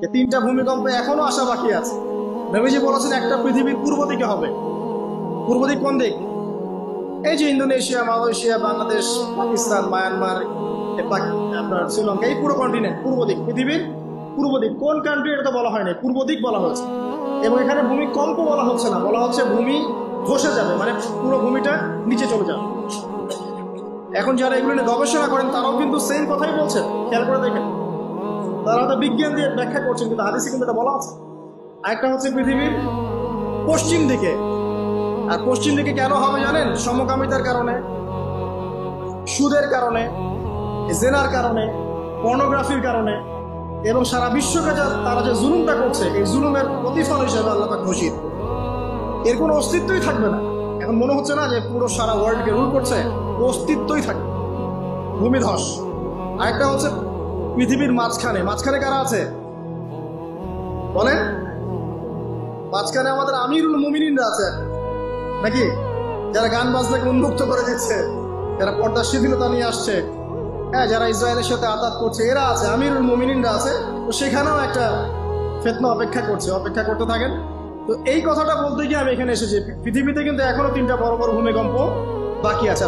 যে তিনটা ভূমিকম্প এখনো আসা বাকি আছে। নবীজি বলেছেন একটা পৃথিবীর পূর্ব দিকে হবে। পূর্ব দিক কোন দিক? এই যে Indonesia, Malaysia, Bangladesh, Pakistan, Myanmar, আপনার শ্রীলঙ্কা, এই পুরো কন্টিনেন্ট পূর্ব দিক, পৃথিবীর পূর্ব দিক। কোন কান্ট্রি এটা তো বলা হয়নি, পূর্ব দিক বলা হয়েছে। এবং এখানে ভূমিকম্প বলা হচ্ছে না, বলা হচ্ছে ভূমি ধসে যাবে, মানে পুরো ভূমিটা নিচে চলে যাবে। এখন যারা এগুলো নিয়ে গবেষণা করেন তারাও কিন্তু সেম কথাই বলছেন, খেয়াল করে দেখেন। তারা তো বিজ্ঞান দিয়ে ব্যাখ্যা করছেন, কিন্তু হাদিসে কিন্তু এটা বলা আছে। আরেকটা হচ্ছে পৃথিবীর পশ্চিম দিকে। আর পশ্চিম দিকে কেন হবে জানেন? সমকামিতার কারণে, সুদের কারণে, জেনার কারণে, পর্নোগ্রাফির কারণে, এবং সারা বিশ্বকে তারা যে জুলুমটা করছে, এই জুলুমের প্রতিফল হিসেবে আল্লাহ পাক ঘোষিত। এর কোনো অস্তিত্বই থাকবে না। এখন মনে হচ্ছে না যে পুরো সারা ওয়ার্ল্ডকে রুল করছে, অস্তিত্বই থাকবে। ভূমিধস। আরেকটা হচ্ছে পৃথিবীর মাঝখানে। মাঝখানে কারা আছে বলেন? মাঝখানে আমাদের আমিরুল মুমিনিনরা আছে নাকি? যারা গান বাজনাকে উন্মুক্ত করে দিচ্ছে, যারা পর্দার শিথিলতা নিয়ে আসছে, হ্যাঁ, যারা ইসরায়েলের সাথে আঘাত করছে, এরা আছে, আমিরুল মুমিনিনরা আছে। তো সেখানেও একটা ফিতনা অপেক্ষা করছে, অপেক্ষা করতে থাকেন। তো এই কথাটা বলতে গিয়ে আমি এখানে এসেছি, পৃথিবীতে কিন্তু এখনো তিনটা বড় বড় ভূমিকম্প বাকি আছে।